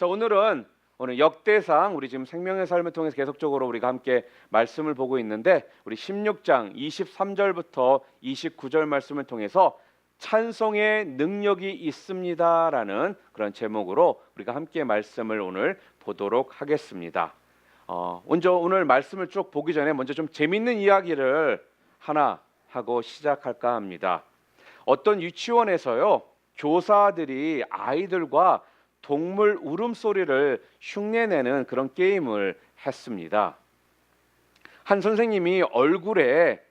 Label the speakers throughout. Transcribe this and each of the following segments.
Speaker 1: 자, 오늘 역대상 우리 지금 생명의 삶을 통해서 계속적으로 우리가 함께 말씀을 보고 있는데 우리 16장 23절부터 29절 말씀을 통해서 찬송의 능력이 있습니다라는 그런 제목으로 우리가 함께 말씀을 오늘 보도록 하겠습니다. 먼저 오늘 말씀을 쭉 보기 전에 먼저 좀 재밌는 이야기를 하나 하고 시작할까 합니다. 어떤 유치원에서요, 교사들이 아이들과 동물 울음소리를 흉내내는 그런 게임을 했습니다. 한 선생님이 얼굴에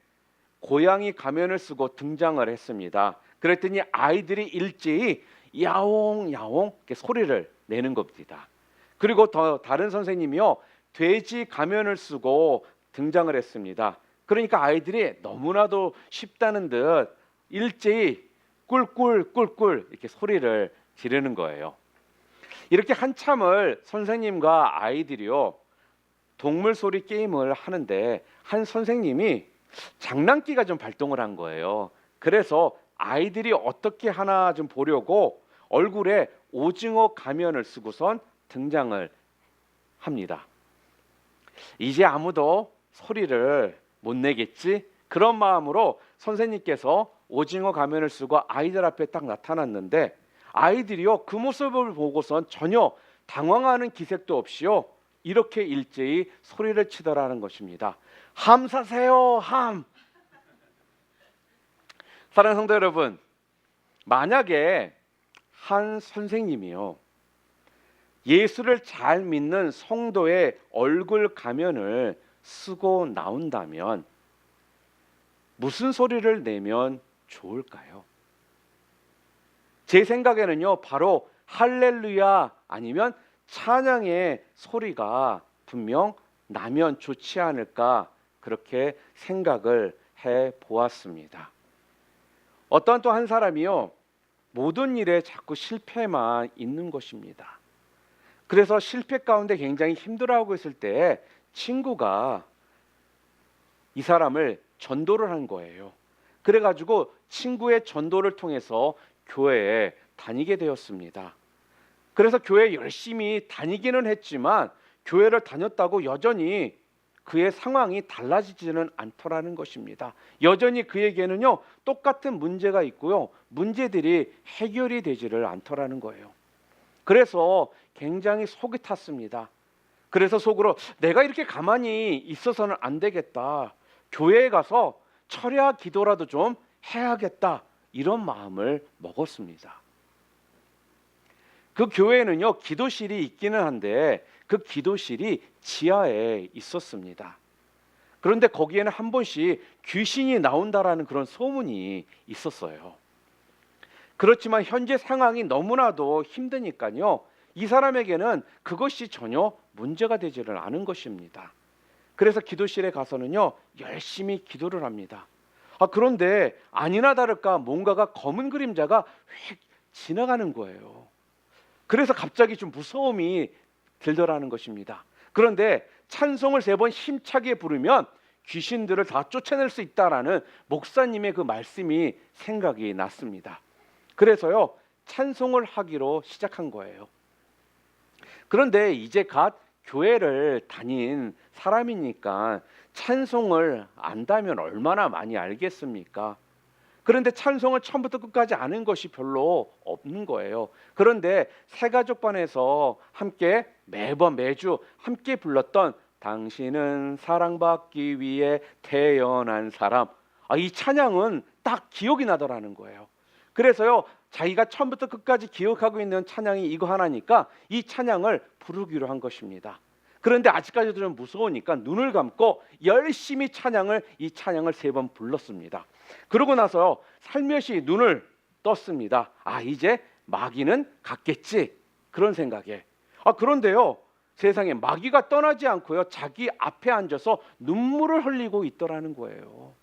Speaker 1: 고양이 가면을 쓰고 등장을 했습니다. 그랬더니 아이들이 일제히 야옹야옹 이렇게 소리를 내는 겁니다. 그리고 다른 선생님이요, 돼지 가면을 쓰고 등장을 했습니다. 그러니까 아이들이 너무나도 쉽다는 듯 일제히 꿀꿀꿀꿀 이렇게 소리를 지르는 거예요. 이렇게 한참을 선생님과 아이들이요, 동물 소리 게임을 하는데 한 선생님이 장난기가 좀 발동을 한 거예요. 그래서 아이들이 어떻게 하나 좀 보려고 얼굴에 오징어 가면을 쓰고선 등장을 합니다. 이제 아무도 소리를 못 내겠지? 그런 마음으로 선생님께서 오징어 가면을 쓰고 아이들 앞에 딱 나타났는데 아이들이요, 그 모습을 보고선 전혀 당황하는 기색도 없이요, 이렇게 일제히 소리를 치더라는 것입니다. 함 사세요, 함. 사랑하는 성도 여러분, 만약에 한 선생님이요, 예수를 잘 믿는 성도의 얼굴 가면을 쓰고 나온다면 무슨 소리를 내면 좋을까요? 제 생각에는요, 바로 할렐루야 아니면 찬양의 소리가 분명 나면 좋지 않을까, 그렇게 생각을 해 보았습니다. 어떤 또 한 사람이요, 모든 일에 자꾸 실패만 있는 것입니다. 그래서 실패 가운데 굉장히 힘들어하고 있을 때 친구가 이 사람을 전도를 한 거예요. 그래가지고 친구의 전도를 통해서 교회에 다니게 되었습니다. 그래서 교회 열심히 다니기는 했지만 교회를 다녔다고 여전히 그의 상황이 달라지지는 않더라는 것입니다. 여전히 그에게는요, 똑같은 문제가 있고요, 문제들이 해결이 되지를 않더라는 거예요. 그래서 굉장히 속이 탔습니다. 그래서 속으로 내가 이렇게 가만히 있어서는 안 되겠다, 교회에 가서 철야 기도라도 좀 해야겠다, 이런 마음을 먹었습니다. 그 교회에는요, 기도실이 있기는 한데 그 기도실이 지하에 있었습니다. 그런데 거기에는 한 번씩 귀신이 나온다라는 그런 소문이 있었어요. 그렇지만 현재 상황이 너무나도 힘드니까요, 이 사람에게는 그것이 전혀 문제가 되지를 않은 것입니다. 그래서 기도실에 가서는요, 열심히 기도를 합니다. 그런데 아니나 다를까 뭔가가 검은 그림자가 휙 지나가는 거예요. 그래서 갑자기 좀 무서움이 들더라는 것입니다. 그런데 찬송을 3번 힘차게 부르면 귀신들을 다 쫓아낼 수 있다라는 목사님의 그 말씀이 생각이 났습니다. 그래서요, 찬송을 하기로 시작한 거예요. 그런데 이제 갓 교회를 다닌 사람이니까 찬송을 안다면 얼마나 많이 알겠습니까? 그런데 찬송을 처음부터 끝까지 아는 것이 별로 없는 거예요. 그런데 새가족반에서 함께 매주 함께 불렀던 당신은 사랑받기 위해 태어난 사람, 이 찬양은 딱 기억이 나더라는 거예요. 그래서요, 자기가 처음부터 끝까지 기억하고 있는 찬양이 이거 하나니까 이 찬양을 부르기로 한 것입니다. 그런데 아직까지도 좀 무서우니까 눈을 감고 열심히 이 찬양을 3번 불렀습니다. 그러고 나서 살며시 눈을 떴습니다. 이제 마귀는 갔겠지, 그런 생각에. 그런데요, 세상에 마귀가 떠나지 않고요, 자기 앞에 앉아서 눈물을 흘리고 있더라는 거예요.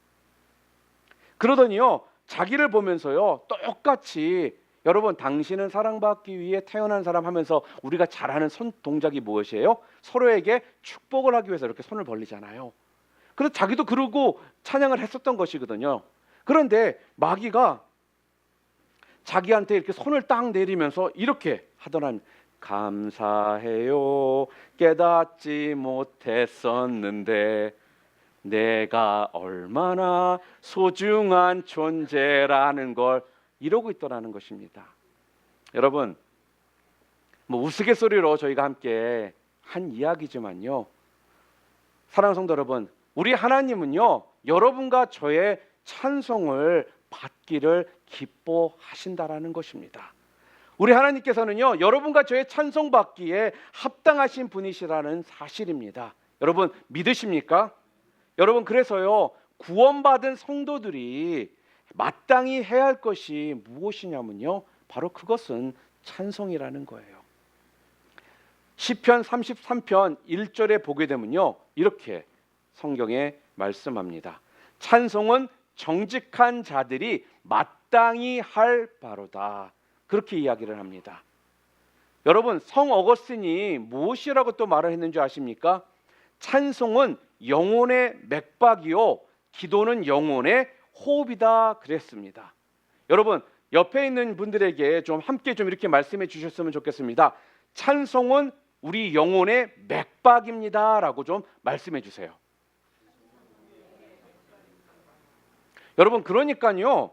Speaker 1: 그러더니요, 자기를 보면서요, 똑같이, 여러분, 당신은 사랑받기 위해 태어난 사람 하면서 우리가 잘 아는 손 동작이 무엇이에요? 서로에게 축복을 하기 위해서 이렇게 손을 벌리잖아요. 그래서 자기도 그러고 찬양을 했었던 것이거든요. 그런데 마귀가 자기한테 이렇게 손을 딱 내리면서 이렇게 하더란, 감사해요. 깨닫지 못했었는데 내가 얼마나 소중한 존재라는 걸 이러고 있더라는 것입니다. 여러분, 뭐 우스갯소리로 저희가 함께 한 이야기지만요, 사랑하는 성도 여러분, 우리 하나님은요 여러분과 저의 찬송을 받기를 기뻐하신다라는 것입니다. 우리 하나님께서는요 여러분과 저의 찬송 받기에 합당하신 분이시라는 사실입니다. 여러분 믿으십니까? 여러분, 그래서요 구원받은 성도들이 마땅히 해야 할 것이 무엇이냐면요, 바로 그것은 찬송이라는 거예요. 시편 33편 1절에 보게 되면요 이렇게 성경에 말씀합니다. 찬송은 정직한 자들이 마땅히 할 바로다. 그렇게 이야기를 합니다. 여러분, 성 어거스틴이 무엇이라고 또 말을 했는지 아십니까? 찬송은 영혼의 맥박이요 기도는 영혼의 호흡이다 그랬습니다. 여러분, 옆에 있는 분들에게 좀 함께 좀 이렇게 말씀해 주셨으면 좋겠습니다. 찬송은 우리 영혼의 맥박입니다 라고 좀 말씀해 주세요. 여러분, 그러니까요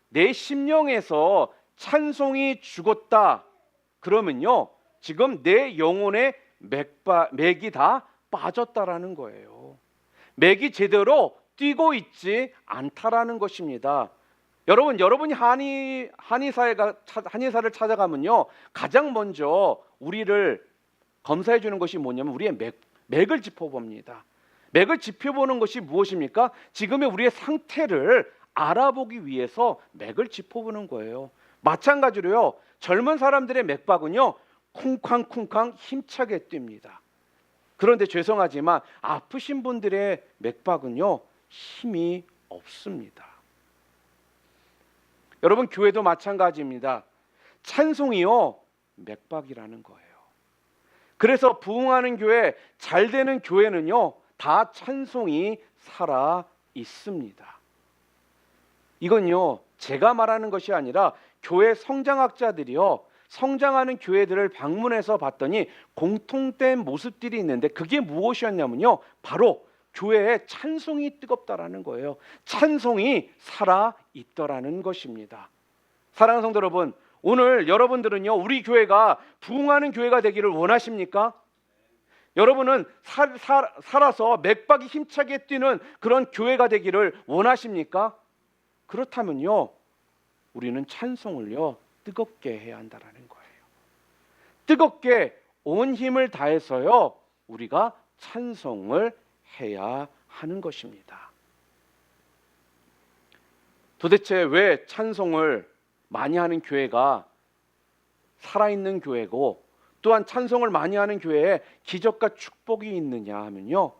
Speaker 1: 내 심령에서 찬송이 죽었다 그러면요 지금 내 영혼의 맥이 다 빠졌다라는 거예요. 맥이 제대로 뛰고 있지 않다라는 것입니다. 여러분, 여러분이 한의사를 찾아가면요 가장 먼저 우리를 검사해 주는 것이 뭐냐면 우리의 맥을 짚어봅니다. 맥을 짚어보는 것이 무엇입니까? 지금의 우리의 상태를 알아보기 위해서 맥을 짚어보는 거예요. 마찬가지로요 젊은 사람들의 맥박은요 쿵쾅쿵쾅 힘차게 뜁니다. 그런데 죄송하지만 아프신 분들의 맥박은요 힘이 없습니다. 여러분, 교회도 마찬가지입니다. 찬송이요 맥박이라는 거예요. 그래서 부흥하는 교회, 잘 되는 교회는요 다 찬송이 살아 있습니다. 이건요 제가 말하는 것이 아니라 교회 성장학자들이요 성장하는 교회들을 방문해서 봤더니 공통된 모습들이 있는데 그게 무엇이었냐면요 바로 교회에 찬송이 뜨겁다라는 거예요. 찬송이 살아 있더라는 것입니다. 사랑하는 성도 여러분, 오늘 여러분들은요 우리 교회가 부흥하는 교회가 되기를 원하십니까? 여러분은 살아서 맥박이 힘차게 뛰는 그런 교회가 되기를 원하십니까? 그렇다면요 우리는 찬송을요 뜨겁게 해야 한다라는 거예요. 뜨겁게 온 힘을 다해서요 우리가 찬송을 해야 하는 것입니다. 도대체 왜 찬송을 많이 하는 교회가 살아있는 교회고 또한 찬송을 많이 하는 교회에 기적과 축복이 있느냐 하면요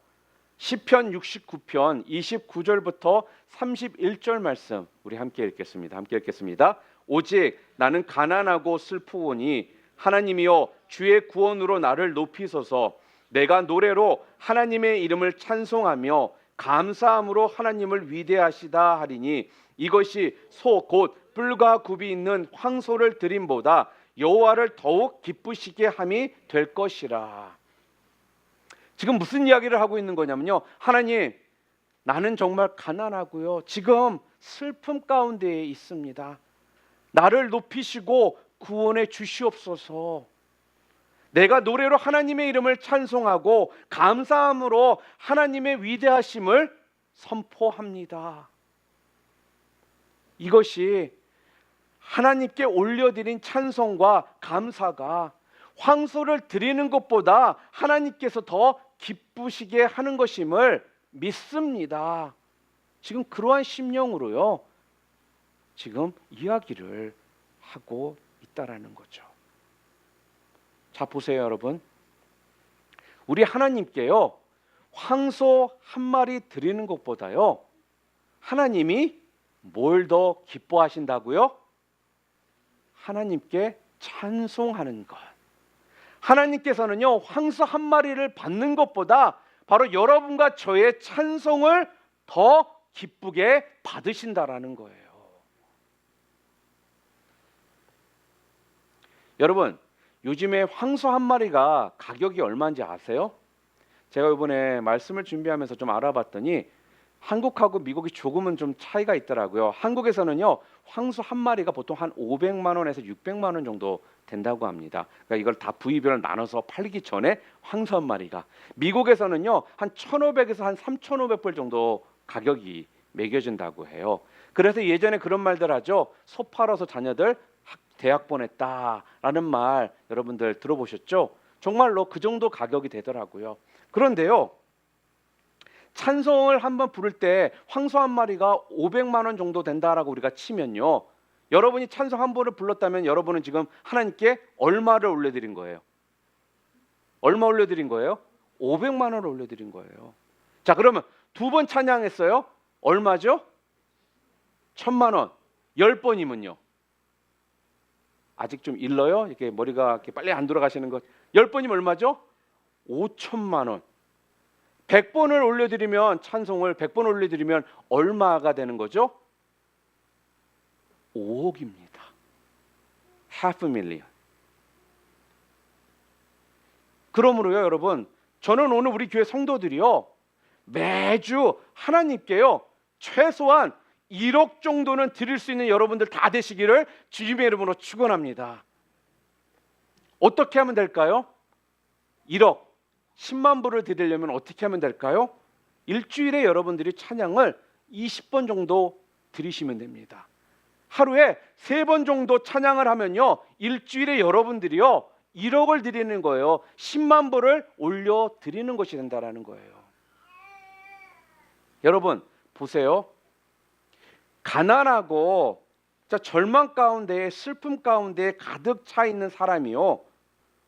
Speaker 1: 시편 69편 29절부터 31절 말씀 우리 함께 읽겠습니다. 함께 읽겠습니다. 오직 나는 가난하고 슬프오니 하나님이여 주의 구원으로 나를 높이소서. 내가 노래로 하나님의 이름을 찬송하며 감사함으로 하나님을 위대하시다 하리니 이것이 소 곧 뿔과 굽이 있는 황소를 드림보다 여호와를 더욱 기쁘시게 함이 될 것이라. 지금 무슨 이야기를 하고 있는 거냐면요 하나님, 나는 정말 가난하고요 지금 슬픔 가운데에 있습니다. 나를 높이시고 구원해 주시옵소서. 내가 노래로 하나님의 이름을 찬송하고 감사함으로 하나님의 위대하심을 선포합니다. 이것이 하나님께 올려드린 찬송과 감사가 황소를 드리는 것보다 하나님께서 더 기쁘시게 하는 것임을 믿습니다. 지금 그러한 심령으로요 지금 이야기를 하고 있다라는 거죠. 자, 보세요 여러분, 우리 하나님께요 황소 한 마리 드리는 것보다요 하나님이 뭘 더 기뻐하신다고요? 하나님께 찬송하는 것. 하나님께서는요 황소 한 마리를 받는 것보다 바로 여러분과 저의 찬송을 더 기쁘게 받으신다라는 거예요. 여러분, 요즘에 황소 한 마리가 가격이 얼마인지 아세요? 제가 이번에 말씀을 준비하면서 좀 알아봤더니 한국하고 미국이 조금은 좀 차이가 있더라고요. 한국에서는요, 황소 한 마리가 보통 한 500만 원에서 600만 원 정도 된다고 합니다. 그러니까 이걸 다 부위별로 나눠서 팔기 전에 황소 한 마리가. 미국에서는요, 한 1,500에서 한 3,500불 정도 가격이 매겨진다고 해요. 그래서 예전에 그런 말들 하죠. 소 팔아서 자녀들 대학 보냈다라는 말 여러분들 들어보셨죠? 정말로 그 정도 가격이 되더라고요. 그런데요, 찬송을 한번 부를 때 황소 한 마리가 500만 원 정도 된다라고 우리가 치면요, 여러분이 찬송 한 번을 불렀다면 여러분은 지금 하나님께 얼마를 올려드린 거예요? 얼마 올려드린 거예요? 500만 원을 올려드린 거예요. 자, 그러면 두 번 찬양했어요. 얼마죠? 1,000만 원. 10번이면요. 아직 좀 일러요? 이렇게 머리가 이렇게 빨리 안 돌아가시는 것. 10번이면 얼마죠? 5천만 원. 100번을 올려드리면, 찬송을 100번 올려드리면 얼마가 되는 거죠? 5억입니다. half a million. 그러므로요, 여러분, 저는 오늘 우리 교회 성도들이요, 매주 하나님께요, 최소한 1억 정도는 드릴 수 있는 여러분들 다 되시기를 주님의 이름으로 축원합니다. 어떻게 하면 될까요? 1억 10만 불을 드리려면 어떻게 하면 될까요? 일주일에 여러분들이 찬양을 20번 정도 드리시면 됩니다. 하루에 3번 정도 찬양을 하면요, 일주일에 여러분들이요 1억을 드리는 거예요. 10만 불을 올려 드리는 것이 된다라는 거예요. 여러분 보세요. 가난하고 절망 가운데, 슬픔 가운데 가득 차 있는 사람이요,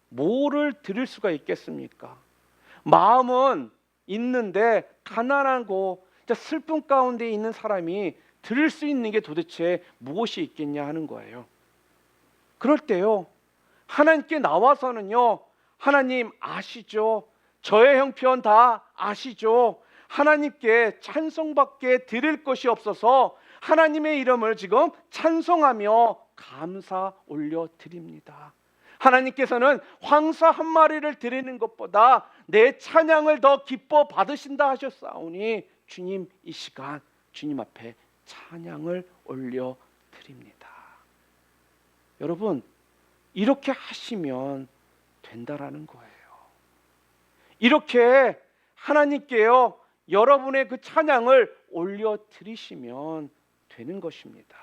Speaker 1: 뭐를 드릴 수가 있겠습니까? 마음은 있는데 가난하고 슬픔 가운데 있는 사람이 드릴 수 있는 게 도대체 무엇이 있겠냐 하는 거예요. 그럴 때요, 하나님께 나와서는요, 하나님 아시죠? 저의 형편 다 아시죠? 하나님께 찬송밖에 드릴 것이 없어서 하나님의 이름을 지금 찬송하며 감사 올려 드립니다. 하나님께서는 황소 한 마리를 드리는 것보다 내 찬양을 더 기뻐 받으신다 하셨사오니 주님, 이 시간 주님 앞에 찬양을 올려 드립니다. 여러분, 이렇게 하시면 된다라는 거예요. 이렇게 하나님께요, 여러분의 그 찬양을 올려 드리시면 되는 것입니다.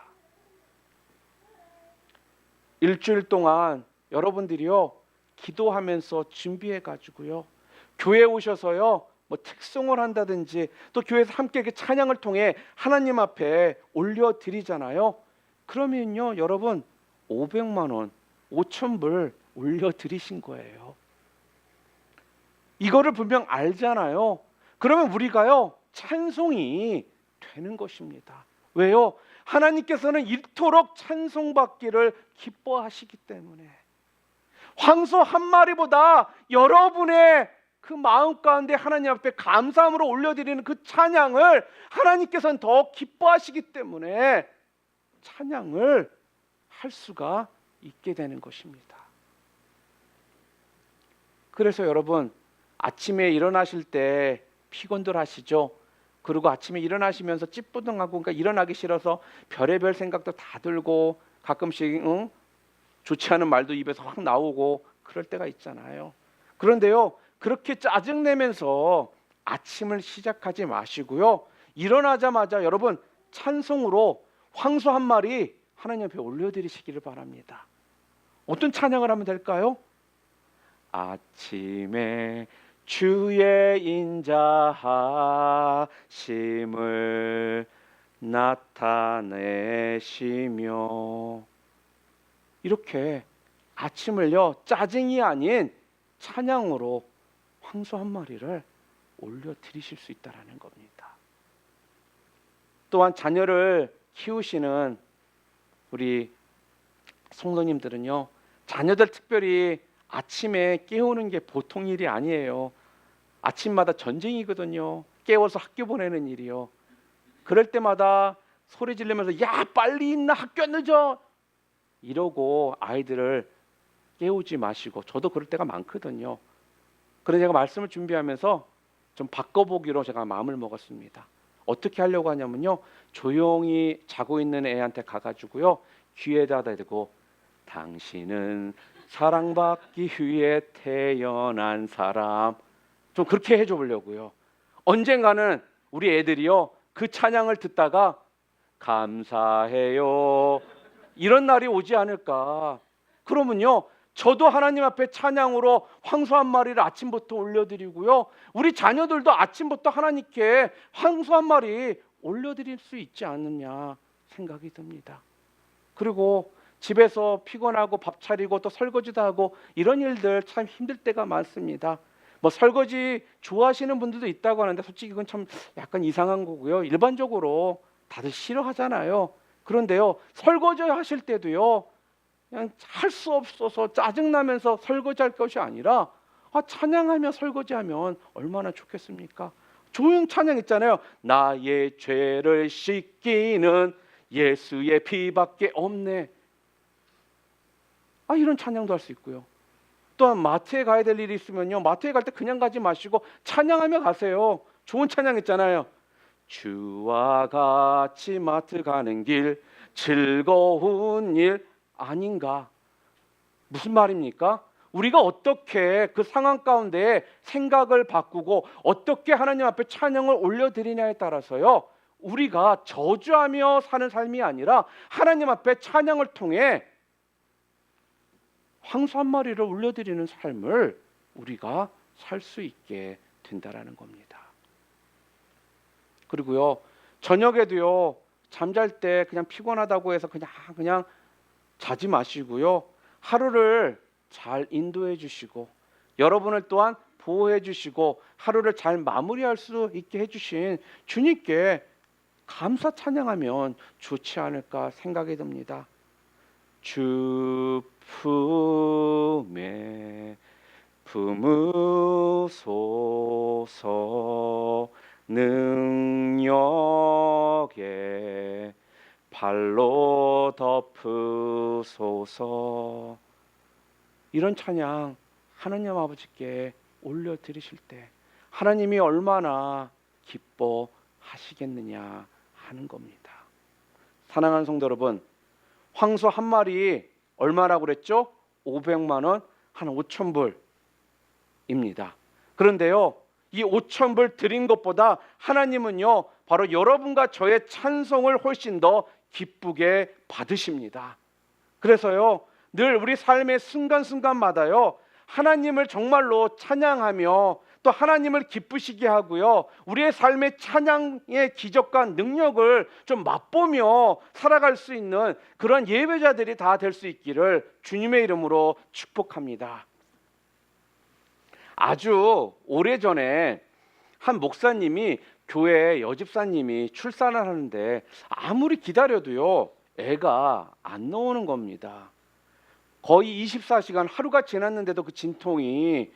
Speaker 1: 일주일 동안 여러분들이요, 기도하면서 준비해 가지고요, 교회 오셔서요, 뭐 특송을 한다든지 또 교회에서 함께 그 찬양을 통해 하나님 앞에 올려 드리잖아요. 그러면요, 여러분 500만 원, 5,000불 올려 드리신 거예요. 이거를 분명 알잖아요. 그러면 우리가요, 찬송이 되는 것입니다. 왜요? 하나님께서는 이토록 찬송받기를 기뻐하시기 때문에. 황소 한 마리보다 여러분의 그 마음 가운데 하나님 앞에 감사함으로 올려드리는 그 찬양을 하나님께서는 더 기뻐하시기 때문에 찬양을 할 수가 있게 되는 것입니다. 그래서 여러분, 아침에 일어나실 때 피곤들 하시죠? 그리고 아침에 일어나시면서 찌뿌둥하고, 그러니까 일어나기 싫어서 별의별 생각도 다 들고 가끔씩 좋지 않은 말도 입에서 확 나오고 그럴 때가 있잖아요. 그런데요, 그렇게 짜증내면서 아침을 시작하지 마시고요, 일어나자마자 여러분 찬송으로 황소 한 마리 하나님 앞에 올려드리시기를 바랍니다. 어떤 찬양을 하면 될까요? 아침에 주의 인자하심을 나타내시며, 이렇게 아침을요, 짜증이 아닌 찬양으로 황소 한 마리를 올려 드리실 수 있다라는 겁니다. 또한 자녀를 키우시는 우리 성도님들은요, 자녀들 특별히 아침에 깨우는 게 보통 일이 아니에요. 아침마다 전쟁이거든요. 깨워서 학교 보내는 일이요. 그럴 때마다 소리 지르면서 야 빨리 있나, 학교 늦어, 이러고 아이들을 깨우지 마시고, 저도 그럴 때가 많거든요. 그래서 제가 말씀을 준비하면서 좀 바꿔보기로 제가 마음을 먹었습니다. 어떻게 하려고 하냐면요, 조용히 자고 있는 애한테 가가지고요, 귀에다 대고 당신은 사랑받기 위해 태어난 사람, 좀 그렇게 해줘 보려고요. 언젠가는 우리 애들이요, 그 찬양을 듣다가 감사해요 이런 날이 오지 않을까. 그러면요, 저도 하나님 앞에 찬양으로 황소 한 마리를 아침부터 올려드리고요, 우리 자녀들도 아침부터 하나님께 황소 한 마리 올려드릴 수 있지 않느냐 생각이 듭니다. 그리고 집에서 피곤하고 밥 차리고 또 설거지도 하고 이런 일들 참 힘들 때가 많습니다. 뭐 설거지 좋아하시는 분들도 있다고 하는데 솔직히 그건 참 약간 이상한 거고요. 일반적으로 다들 싫어하잖아요. 그런데요, 설거지 하실 때도요, 그냥 할 수 없어서 짜증나면서 설거지할 것이 아니라 찬양하며 설거지하면 얼마나 좋겠습니까? 조용 찬양 있잖아요. 나의 죄를 씻기는 예수의 피밖에 없네. 이런 찬양도 할 수 있고요. 또한 마트에 가야 될 일이 있으면요, 마트에 갈 때 그냥 가지 마시고 찬양하며 가세요. 좋은 찬양 있잖아요. 주와 같이 마트 가는 길 즐거운 일 아닌가. 무슨 말입니까? 우리가 어떻게 그 상황 가운데 생각을 바꾸고 어떻게 하나님 앞에 찬양을 올려드리냐에 따라서요, 우리가 저주하며 사는 삶이 아니라 하나님 앞에 찬양을 통해 황소 한 마리를 올려드리는 삶을 우리가 살 수 있게 된다라는 겁니다. 그리고요, 저녁에도요, 잠잘 때 그냥 피곤하다고 해서 그냥 자지 마시고요, 하루를 잘 인도해 주시고 여러분을 또한 보호해 주시고 하루를 잘 마무리할 수 있게 해주신 주님께 감사 찬양하면 좋지 않을까 생각이 듭니다. 주 품에 품으소서 능력에 발로 덮으소서. 이런 찬양 하나님 아버지께 올려드리실 때 하나님이 얼마나 기뻐하시겠느냐 하는 겁니다. 사랑하는 성도 여러분, 황소 한 마리 얼마라고 그랬죠? 500만 원, 한 5,000불입니다. 그런데요, 이 5,000불 드린 것보다 하나님은요, 바로 여러분과 저의 찬송을 훨씬 더 기쁘게 받으십니다. 그래서요, 늘 우리 삶의 순간순간마다요, 하나님을 정말로 찬양하며 또 하나님을 기쁘시게 하고요, 우리의 삶의 찬양의 기적과 능력을 좀 맛보며 살아갈 수 있는 그런 예배자들이 다 될 수 있기를 주님의 이름으로 축복합니다. 아주 오래전에 한 목사님이 교회 여집사님이 출산을 하는데 아무리 기다려도요, 애가 안 나오는 겁니다. 거의 24시간 하루가 지났는데도 그 진통이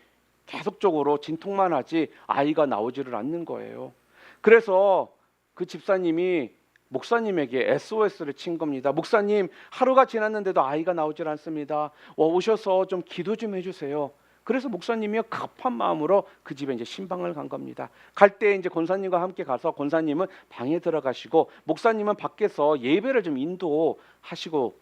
Speaker 1: 계속적으로 진통만 하지 아이가 나오지를 않는 거예요. 그래서 그 집사님이 목사님에게 SOS를 친 겁니다. 목사님, 하루가 지났는데도 아이가 나오질 않습니다. 오셔서 좀 기도 좀 해주세요. 그래서 목사님이 급한 마음으로 그 집에 이제 신방을 간 겁니다. 갈 때 이제 권사님과 함께 가서 권사님은 방에 들어가시고 목사님은 밖에서 예배를 좀 인도하시고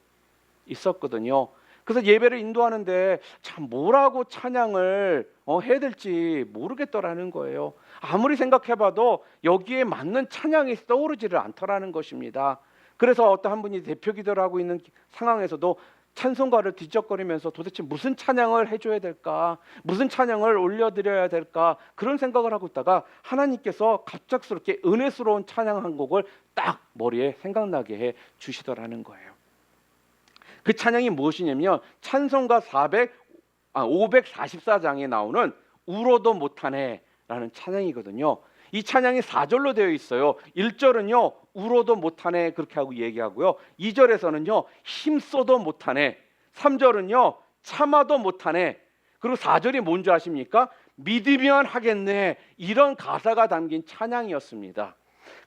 Speaker 1: 있었거든요. 그래서 예배를 인도하는데 참 뭐라고 찬양을 해야 될지 모르겠더라는 거예요. 아무리 생각해봐도 여기에 맞는 찬양이 떠오르지를 않더라는 것입니다. 그래서 어떤 한 분이 대표 기도를 하고 있는 상황에서도 찬송가를 뒤적거리면서 도대체 무슨 찬양을 해줘야 될까, 무슨 찬양을 올려드려야 될까, 그런 생각을 하고 있다가 하나님께서 갑작스럽게 은혜스러운 찬양 한 곡을 딱 머리에 생각나게 해 주시더라는 거예요. 그 찬양이 무엇이냐면 찬송가 544장에 나오는 울어도 못하네 라는 찬양이거든요. 이 찬양이 4절로 되어 있어요. 1절은요 울어도 못하네 그렇게 하고 얘기하고요, 2절에서는요 힘써도 못하네, 3절은요 참아도 못하네, 그리고 4절이 뭔지 아십니까? 믿으면 하겠네, 이런 가사가 담긴 찬양이었습니다.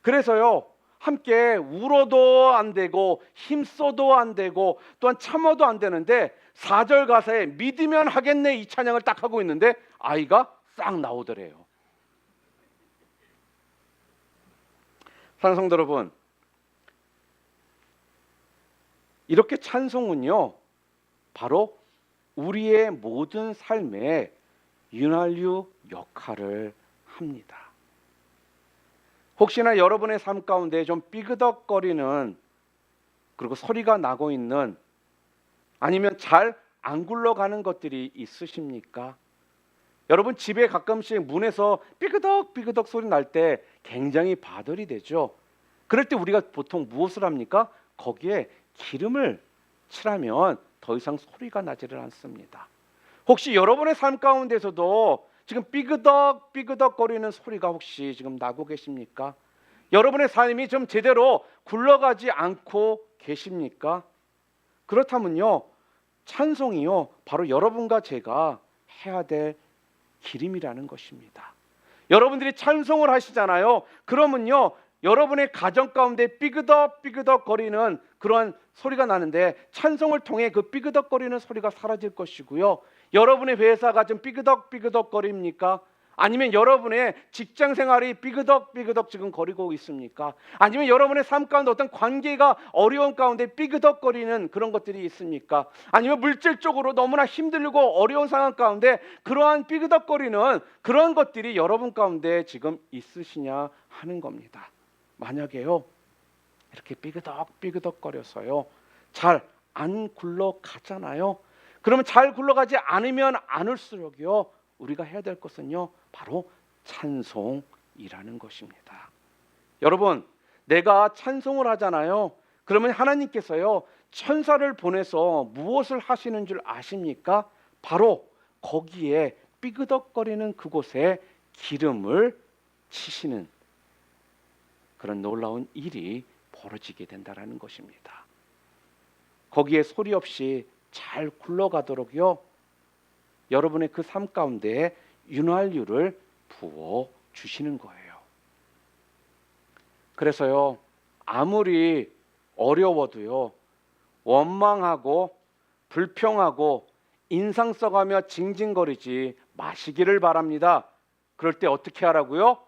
Speaker 1: 그래서요 함께 울어도 안 되고 힘써도 안 되고 또한 참아도 안 되는데 4절 가사에 믿으면 하겠네 이 찬양을 딱 하고 있는데 아이가 싹 나오더래요. 사랑하는 성도 여러분, 이렇게 찬송은요 바로 우리의 모든 삶에 윤활유 역할을 합니다. 혹시나 여러분의 삶 가운데 좀 삐그덕거리는 그리고 소리가 나고 있는 아니면 잘 안 굴러가는 것들이 있으십니까? 여러분 집에 가끔씩 문에서 삐그덕 삐그덕 소리 날 때 굉장히 바들이 되죠. 그럴 때 우리가 보통 무엇을 합니까? 거기에 기름을 칠하면 더 이상 소리가 나지를 않습니다. 혹시 여러분의 삶 가운데서도 지금 삐그덕 삐그덕 거리는 소리가 혹시 지금 나고 계십니까? 여러분의 삶이 좀 제대로 굴러가지 않고 계십니까? 그렇다면요 찬송이요 바로 여러분과 제가 해야 될 기름이라는 것입니다. 여러분들이 찬송을 하시잖아요. 그러면요 여러분의 가정 가운데 삐그덕 삐그덕 거리는 그런 소리가 나는데 찬송을 통해 그 삐그덕 거리는 소리가 사라질 것이고요. 여러분의 회사가 좀 삐그덕 삐그덕 거립니까? 아니면 여러분의 직장 생활이 삐그덕 삐그덕 지금 거리고 있습니까? 아니면 여러분의 삶 가운데 어떤 관계가 어려운 가운데 삐그덕 거리는 그런 것들이 있습니까? 아니면 물질적으로 너무나 힘들고 어려운 상황 가운데 그러한 삐그덕 거리는 그런 것들이 여러분 가운데 지금 있으시냐 하는 겁니다. 만약에요 이렇게 삐그덕 삐그덕 거려서요 잘 안 굴러가잖아요. 그러면 잘 굴러가지 않으면 않을수록요 우리가 해야 될 것은요 바로 찬송이라는 것입니다. 여러분 내가 찬송을 하잖아요. 그러면 하나님께서요 천사를 보내서 무엇을 하시는 줄 아십니까? 바로 거기에 삐그덕거리는 그곳에 기름을 치시는 그런 놀라운 일이 벌어지게 된다는 것입니다. 거기에 소리 없이 잘 굴러가도록요 여러분의 그 삶 가운데 윤활유를 부어 주시는 거예요. 그래서요 아무리 어려워도요 원망하고 불평하고 인상 써가며 징징거리지 마시기를 바랍니다. 그럴 때 어떻게 하라고요?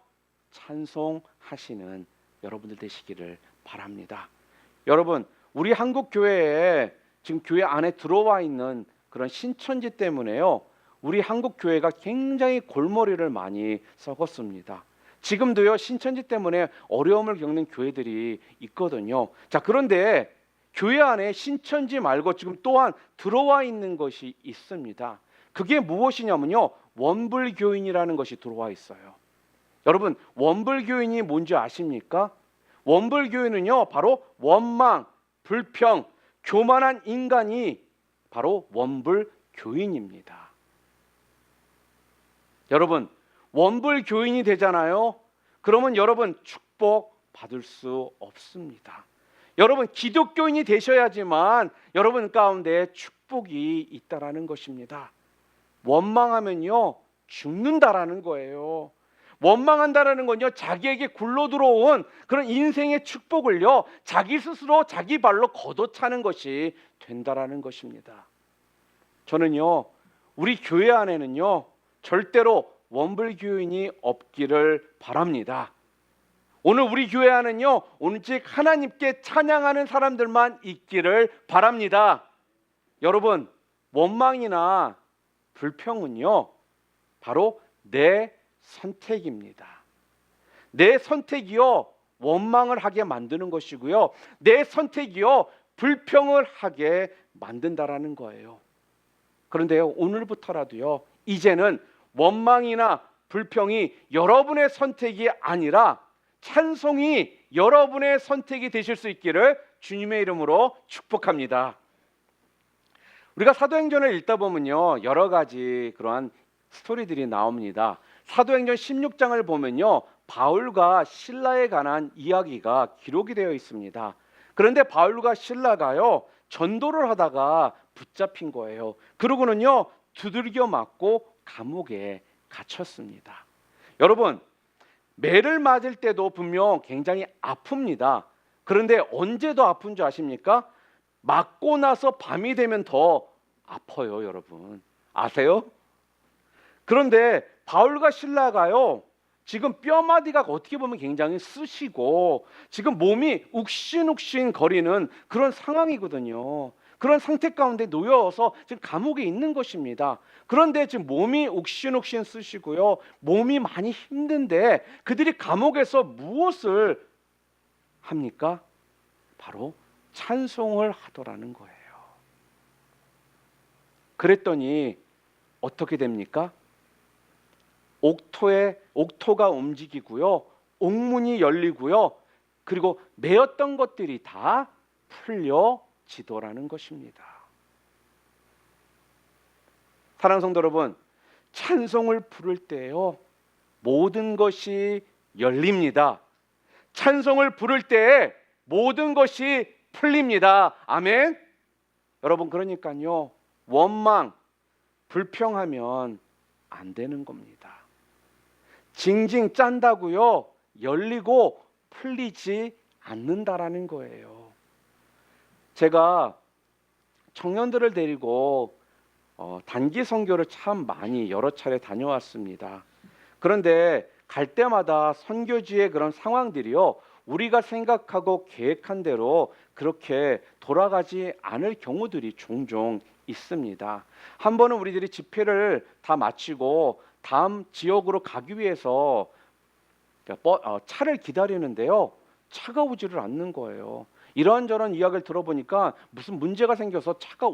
Speaker 1: 찬송하시는 여러분들 되시기를 바랍니다. 여러분 우리 한국 교회에 지금 교회 안에 들어와 있는 그런 신천지 때문에요 우리 한국 교회가 굉장히 골머리를 많이 썩었습니다. 지금도요 신천지 때문에 어려움을 겪는 교회들이 있거든요. 자 그런데 교회 안에 신천지 말고 지금 또한 들어와 있는 것이 있습니다. 그게 무엇이냐면요 원불교인이라는 것이 들어와 있어요. 여러분 원불교인이 뭔지 아십니까? 원불교인은요 바로 원망, 불평, 교만한 인간이 바로 원불교인입니다. 여러분 원불교인이 되잖아요. 그러면 여러분 축복 받을 수 없습니다. 여러분 기독교인이 되셔야지만 여러분 가운데 축복이 있다라는 것입니다. 원망하면요 죽는다라는 거예요. 원망한다라는 건요 자기에게 굴러 들어온 그런 인생의 축복을요 자기 스스로 자기 발로 걷어차는 것이 된다라는 것입니다. 저는요 우리 교회 안에는요 절대로 원불교인이 없기를 바랍니다. 오늘 우리 교회 안은요 오직 하나님께 찬양하는 사람들만 있기를 바랍니다. 여러분 원망이나 불평은요 바로 내 선택입니다. 내 선택이요 원망을 하게 만드는 것이고요 내 선택이요 불평을 하게 만든다라는 거예요. 그런데요 오늘부터라도요 이제는 원망이나 불평이 여러분의 선택이 아니라 찬송이 여러분의 선택이 되실 수 있기를 주님의 이름으로 축복합니다. 우리가 사도행전을 읽다 보면요 여러 가지 그러한 스토리들이 나옵니다. 사도행전 16장을 보면요 바울과 실라에 관한 이야기가 기록이 되어 있습니다. 그런데 바울과 실라가요 전도를 하다가 붙잡힌 거예요. 그러고는요 두들겨 맞고 감옥에 갇혔습니다. 여러분 매를 맞을 때도 분명 굉장히 아픕니다. 그런데 언제 더 아픈 줄 아십니까? 맞고 나서 밤이 되면 더 아파요, 여러분. 아세요? 그런데 바울과 실라가요, 지금 뼈마디가 어떻게 보면 굉장히 쓰시고 지금 몸이 욱신욱신 거리는 그런 상황이거든요. 그런 상태 가운데 놓여서 지금 감옥에 있는 것입니다. 그런데 지금 몸이 욱신욱신 쓰시고요, 몸이 많이 힘든데 그들이 감옥에서 무엇을 합니까? 바로 찬송을 하더라는 거예요. 그랬더니 어떻게 됩니까? 옥토가 움직이고요, 옥문이 열리고요, 그리고 매였던 것들이 다 풀려지더라는 것입니다. 사랑하는 성도 여러분, 찬송을 부를 때요, 모든 것이 열립니다. 찬송을 부를 때에 모든 것이 풀립니다. 아멘. 여러분, 그러니까요, 원망, 불평하면 안 되는 겁니다. 징징 짠다고요, 열리고 풀리지 않는다라는 거예요. 제가 청년들을 데리고 단기 선교를 참 많이 여러 차례 다녀왔습니다. 그런데 갈 때마다 선교지의 그런 상황들이요, 우리가 생각하고 계획한 대로 그렇게 돌아가지 않을 경우들이 종종 있습니다. 한 번은 우리들이 집회를 다 마치고 다음 지역으로 가기 위해서 차를 기다리는데요, 차가 오지를 않는 거예요. 이런저런 이야기를 들어보니까 무슨 문제가 생겨서 차가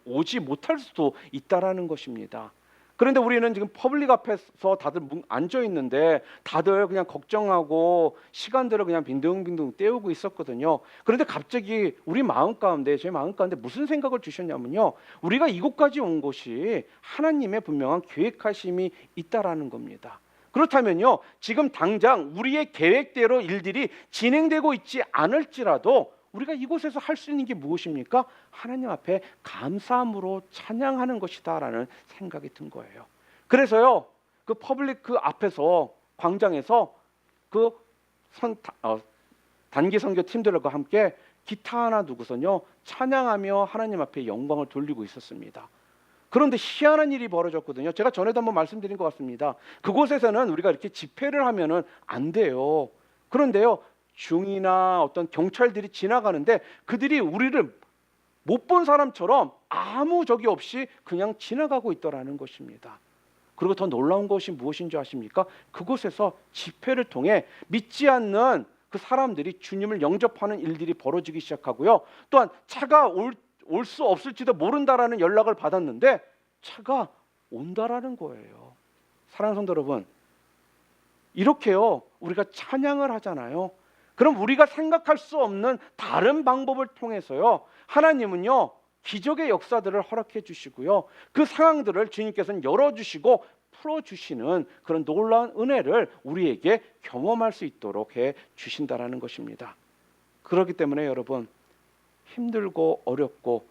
Speaker 1: 오지 못할 수도 있다라는 것입니다. 그런데 우리는 지금 퍼블릭 앞에서 다들 앉아 있는데 다들 그냥 걱정하고 시간들을 그냥 빈둥빈둥 때우고 있었거든요. 그런데 갑자기 우리 마음 가운데, 제 마음 가운데 무슨 생각을 주셨냐면요, 우리가 이곳까지 온 것이 하나님의 분명한 계획하심이 있다라는 겁니다. 그렇다면요, 지금 당장 우리의 계획대로 일들이 진행되고 있지 않을지라도 우리가 이곳에서 할 수 있는 게 무엇입니까? 하나님 앞에 감사함으로 찬양하는 것이다라는 생각이 든 거예요. 그래서요, 그 퍼블릭 그 앞에서 광장에서 그 단기 선교 팀들과 함께 기타 하나 두고서요, 찬양하며 하나님 앞에 영광을 돌리고 있었습니다. 그런데 희한한 일이 벌어졌거든요. 제가 전에도 한번 말씀드린 것 같습니다. 그곳에서는 우리가 이렇게 집회를 하면은 안 돼요. 그런데요, 중이나 어떤 경찰들이 지나가는데 그들이 우리를 못 본 사람처럼 아무 적이 없이 그냥 지나가고 있더라는 것입니다. 그리고 더 놀라운 것이 무엇인 줄 아십니까? 그곳에서 집회를 통해 믿지 않는 그 사람들이 주님을 영접하는 일들이 벌어지기 시작하고요, 또한 차가 올 수 없을지도 모른다라는 연락을 받았는데 차가 온다라는 거예요. 사랑하는 성도 여러분, 이렇게요, 우리가 찬양을 하잖아요. 그럼 우리가 생각할 수 없는 다른 방법을 통해서요, 하나님은요, 기적의 역사들을 허락해 주시고요, 그 상황들을 주님께서는 열어주시고 풀어주시는 그런 놀라운 은혜를 우리에게 경험할 수 있도록 해 주신다라는 것입니다. 그렇기 때문에 여러분, 힘들고 어렵고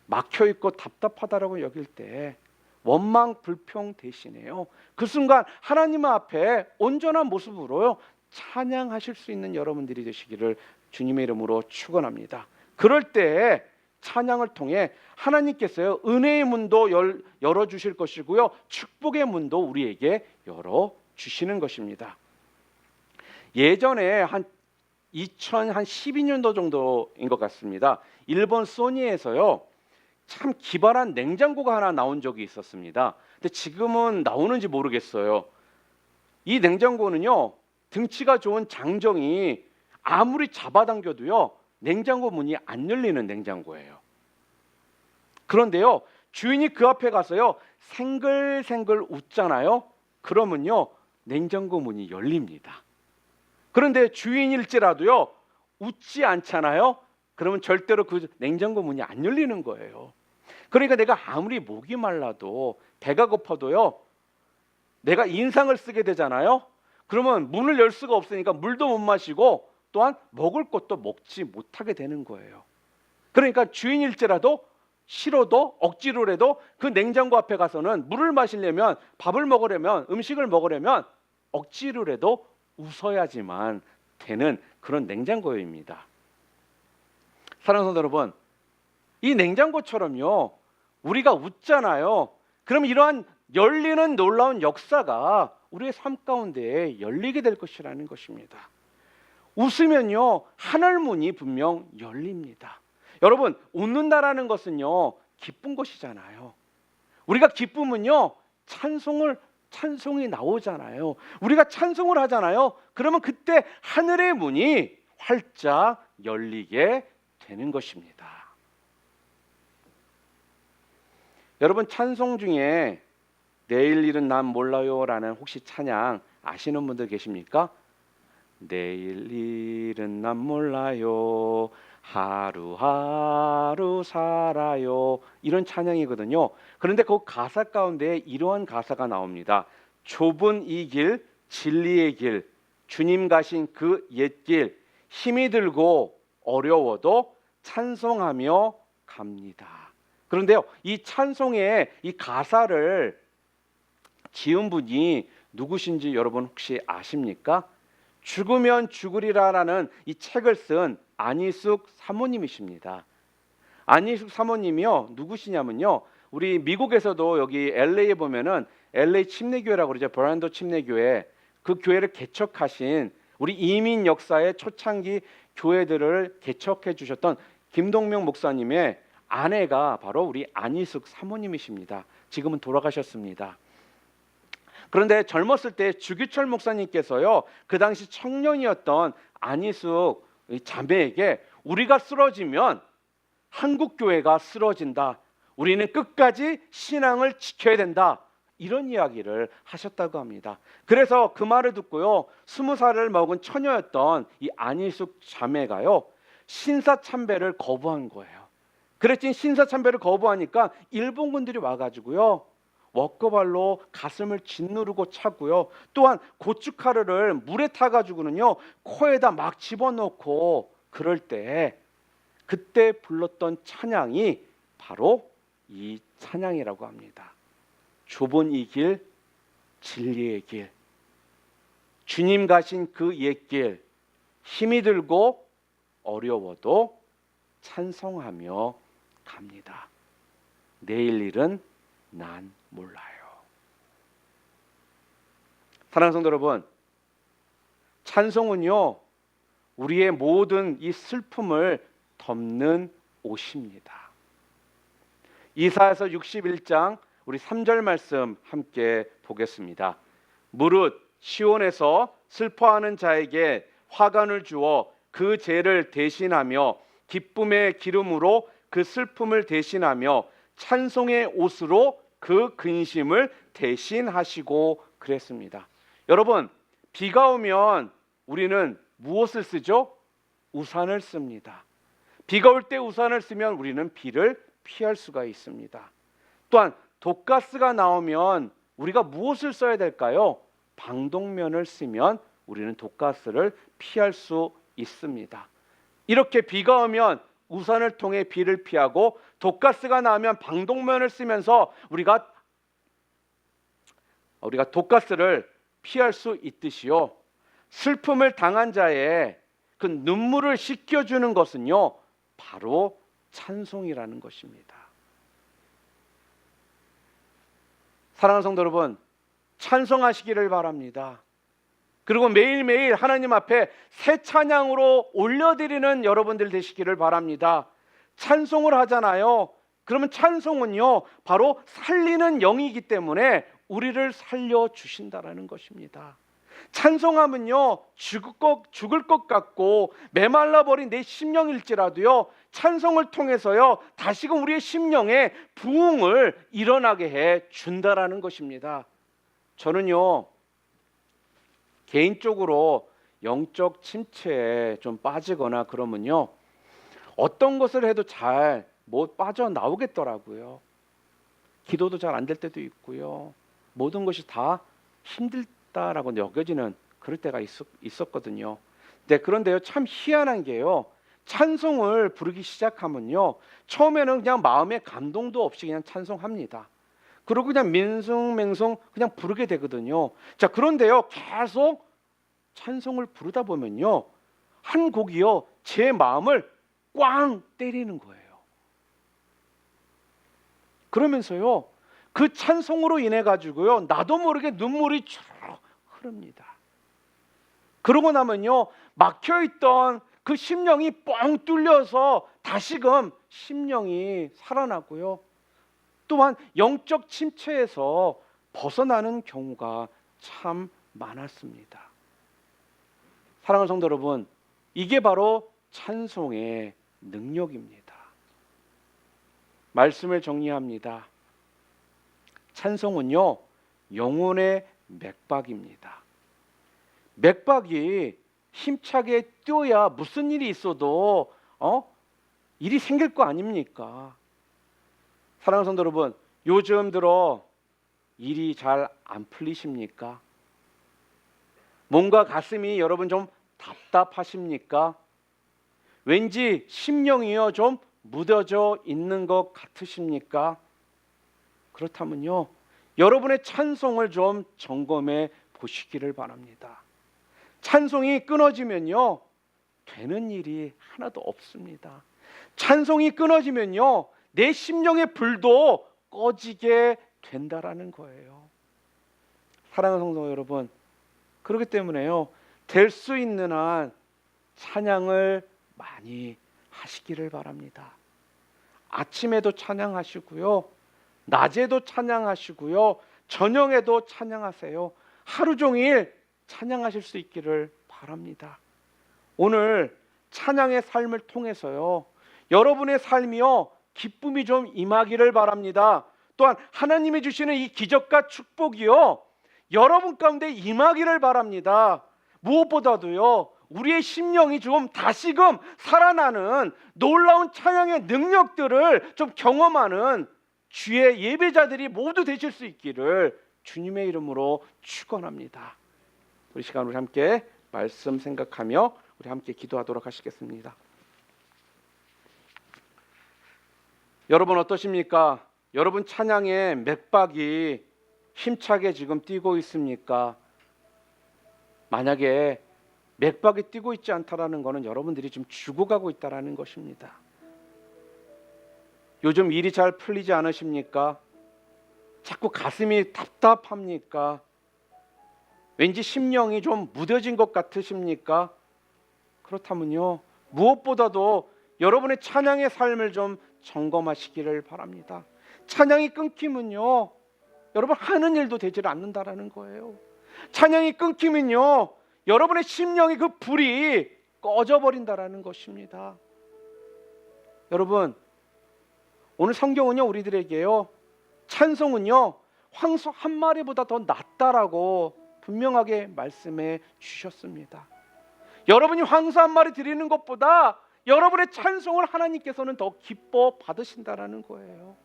Speaker 1: 막혀있고 답답하다라고 여길 때 원망 불평 대신에요, 그 순간 하나님 앞에 온전한 모습으로요 찬양하실 수 있는 여러분들이 되시기를 주님의 이름으로 축원합니다. 그럴 때 찬양을 통해 하나님께서요 은혜의 문도 열어주실 것이고요, 축복의 문도 우리에게 열어주시는 것입니다. 예전에 한 2012년도 정도인 것 같습니다. 일본 소니에서요 참 기발한 냉장고가 하나 나온 적이 있었습니다. 근데 지금은 나오는지 모르겠어요. 이 냉장고는요, 등치가 좋은 장정이 아무리 잡아당겨도요 냉장고 문이 안 열리는 냉장고예요. 그런데요, 주인이 그 앞에 가서요 생글생글 웃잖아요. 그러면요 냉장고 문이 열립니다. 그런데 주인일지라도요 웃지 않잖아요. 그러면 절대로 그 냉장고 문이 안 열리는 거예요. 그러니까 내가 아무리 목이 말라도 배가 고파도요 내가 인상을 쓰게 되잖아요. 그러면 문을 열 수가 없으니까 물도 못 마시고 또한 먹을 것도 먹지 못하게 되는 거예요. 그러니까 주인일지라도 싫어도 억지로라도 그 냉장고 앞에 가서는 물을 마시려면, 밥을 먹으려면, 음식을 먹으려면 억지로라도 웃어야지만 되는 그런 냉장고입니다. 사랑하는 성도 여러분, 이 냉장고처럼요 우리가 웃잖아요. 그럼 이러한 열리는 놀라운 역사가 우리의 삶 가운데 열리게 될 것이라는 것입니다. 웃으면요, 하늘 문이 분명 열립니다. 여러분, 웃는다라는 것은요, 기쁜 것이잖아요. 우리가 기쁨은요, 찬송이 나오잖아요. 우리가 찬송을 하잖아요. 그러면 그때 하늘의 문이 활짝 열리게 되는 것입니다. 여러분, 찬송 중에 내일 일은 난 몰라요라는 혹시 찬양 아시는 분들 계십니까? 내일 일은 난 몰라요, 하루하루 살아요, 이런 찬양이거든요. 그런데 그 가사 가운데 이러한 가사가 나옵니다. 좁은 이 길, 진리의 길, 주님 가신 그 옛길, 힘이 들고 어려워도 찬송하며 갑니다. 그런데요, 이 찬송의 이 가사를 지은 분이 누구신지 여러분 혹시 아십니까? 죽으면 죽으리라라는 이 책을 쓴 안희숙 사모님이십니다. 안희숙 사모님이요, 누구시냐면요, 우리 미국에서도 여기 LA에 보면은 LA 침례교회라고 그러죠. 버란도 침례교회, 그 교회를 개척하신, 우리 이민 역사의 초창기 교회들을 개척해 주셨던 김동명 목사님의 아내가 바로 우리 안희숙 사모님이십니다. 지금은 돌아가셨습니다. 그런데 젊었을 때 주기철 목사님께서요, 그 당시 청년이었던 안희숙 자매에게 우리가 쓰러지면 한국 교회가 쓰러진다, 우리는 끝까지 신앙을 지켜야 된다, 이런 이야기를 하셨다고 합니다. 그래서 그 말을 듣고요, 20살을 먹은 처녀였던 이 안희숙 자매가요, 신사참배를 거부한 거예요. 그랬더니 신사참배를 거부하니까 일본군들이 와가지고요, 워커발로 가슴을 짓누르고 차고요, 또한 고춧가루를 물에 타가지고는요 코에다 막 집어넣고, 그럴 때 그때 불렀던 찬양이 바로 이 찬양이라고 합니다. 좁은 이 길, 진리의 길, 주님 가신 그 옛길, 힘이 들고 어려워도 찬송하며 갑니다. 내일 일은 난 몰라요. 사랑하는 성도 여러분, 찬송은요, 우리의 모든 이 슬픔을 덮는 옷입니다. 이사야서 61장 우리 3절 말씀 함께 보겠습니다. 무릇 시온에서 슬퍼하는 자에게 화관을 주어 그 죄를 대신하며 기쁨의 기름으로 그 슬픔을 대신하며 찬송의 옷으로 그 근심을 대신하시고 그랬습니다. 여러분, 비가 오면 우리는 무엇을 쓰죠? 우산을 씁니다. 비가 올 때 우산을 쓰면 우리는 비를 피할 수가 있습니다. 또한 독가스가 나오면 우리가 무엇을 써야 될까요? 방독면을 쓰면 우리는 독가스를 피할 수 있습니다. 이렇게 비가 오면 우산을 통해 비를 피하고, 독가스가 나오면 방독면을 쓰면서 우리가 독가스를 피할 수 있듯이요, 슬픔을 당한 자의 그 눈물을 씻겨주는 것은요, 바로 찬송이라는 것입니다. 사랑하는 성도 여러분, 찬송하시기를 바랍니다. 그리고 매일매일 하나님 앞에 새 찬양으로 올려드리는 여러분들 되시기를 바랍니다. 찬송을 하잖아요. 그러면 찬송은요, 바로 살리는 영이기 때문에 우리를 살려주신다라는 것입니다. 찬송하면요, 죽을 것 같고 메말라버린 내 심령일지라도요, 찬송을 통해서요 다시금 우리의 심령에 부흥을 일어나게 해 준다라는 것입니다. 저는요, 개인적으로 영적 침체에 좀 빠지거나 그러면요, 어떤 것을 해도 잘 못 빠져나오겠더라고요. 기도도 잘 안 될 때도 있고요, 모든 것이 다 힘들다라고 여겨지는 그럴 때가 있었거든요. 그런데요, 참 희한한 게요, 찬송을 부르기 시작하면요, 처음에는 그냥 마음에 감동도 없이 그냥 찬송합니다. 그리고 그냥 민숭맹숭 그냥 부르게 되거든요. 자, 그런데요, 계속 찬송을 부르다 보면요, 한 곡이요, 제 마음을 꽝 때리는 거예요. 그러면서요, 그 찬송으로 인해 가지고요, 나도 모르게 눈물이 쭉 흐릅니다. 그러고 나면요, 막혀있던 그 심령이 뻥 뚫려서 다시금 심령이 살아나고요, 또한 영적 침체에서 벗어나는 경우가 참 많았습니다. 사랑하는 성도 여러분, 이게 바로 찬송의 능력입니다. 말씀을 정리합니다. 찬송은요, 영혼의 맥박입니다. 맥박이 힘차게 뛰어야 무슨 일이 있어도 일이 생길 거 아닙니까? 사랑하는 성도 여러분, 요즘 들어 일이 잘 안 풀리십니까? 뭔가 가슴이 여러분 좀 답답하십니까? 왠지 심령이요 좀 무뎌져 있는 것 같으십니까? 그렇다면요, 여러분의 찬송을 좀 점검해 보시기를 바랍니다. 찬송이 끊어지면요, 되는 일이 하나도 없습니다. 찬송이 끊어지면요, 내 심령의 불도 꺼지게 된다라는 거예요. 사랑하는 성도 여러분, 그렇기 때문에요, 될 수 있는 한 찬양을 많이 하시기를 바랍니다. 아침에도 찬양하시고요, 낮에도 찬양하시고요, 저녁에도 찬양하세요. 하루 종일 찬양하실 수 있기를 바랍니다. 오늘 찬양의 삶을 통해서요, 여러분의 삶이요 기쁨이 좀 임하기를 바랍니다. 또한 하나님이 주시는 이 기적과 축복이요 여러분 가운데 임하기를 바랍니다. 무엇보다도요, 우리의 심령이 좀 다시금 살아나는 놀라운 찬양의 능력들을 좀 경험하는 주의 예배자들이 모두 되실 수 있기를 주님의 이름으로 축원합니다. 우리 시간 우리 함께 말씀 생각하며 우리 함께 기도하도록 하시겠습니다. 여러분 어떠십니까? 여러분 찬양의 맥박이 힘차게 지금 뛰고 있습니까? 만약에 맥박이 뛰고 있지 않다라는 것은 여러분들이 지금 죽어가고 있다라는 것입니다. 요즘 일이 잘 풀리지 않으십니까? 자꾸 가슴이 답답합니까? 왠지 심령이 좀 무뎌진 것 같으십니까? 그렇다면요, 무엇보다도 여러분의 찬양의 삶을 좀 점검하시기를 바랍니다. 찬양이 끊기면요, 여러분 하는 일도 되지 않는다라는 거예요. 찬양이 끊기면요, 여러분의 심령이 그 불이 꺼져버린다라는 것입니다. 여러분, 오늘 성경은요, 우리들에게요, 찬송은요 황소 한 마리보다 더 낫다라고 분명하게 말씀해 주셨습니다. 여러분이 황소 한 마리 드리는 것보다 여러분의 찬송을 하나님께서는 더 기뻐 받으신다라는 거예요.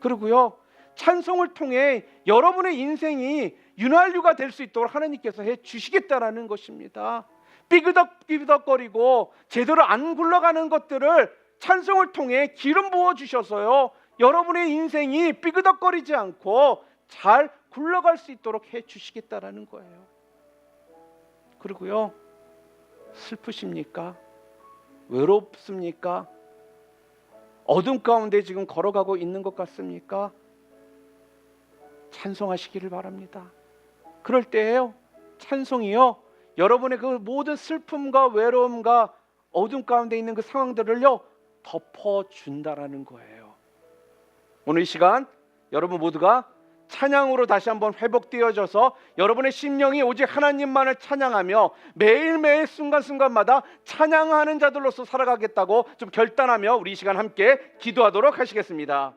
Speaker 1: 그리고요, 찬송을 통해 여러분의 인생이 윤활유가 될 수 있도록 하나님께서 해 주시겠다라는 것입니다. 삐그덕삐그덕거리고 제대로 안 굴러가는 것들을 찬송을 통해 기름 부어 주셔서요, 여러분의 인생이 삐그덕거리지 않고 잘 굴러갈 수 있도록 해 주시겠다라는 거예요. 그리고요, 슬프십니까? 외롭습니까? 어둠 가운데 지금 걸어가고 있는 것 같습니까? 찬송하시기를 바랍니다. 그럴 때에요, 찬송이요 여러분의 그 모든 슬픔과 외로움과 어둠 가운데 있는 그 상황들을요 덮어준다라는 거예요. 오늘 이 시간 여러분 모두가 찬양으로 다시 한번 회복되어져서 여러분의 심령이 오직 하나님만을 찬양하며 매일매일 순간순간마다 찬양하는 자들로서 살아가겠다고 좀 결단하며 우리 이 시간 함께 기도하도록 하시겠습니다.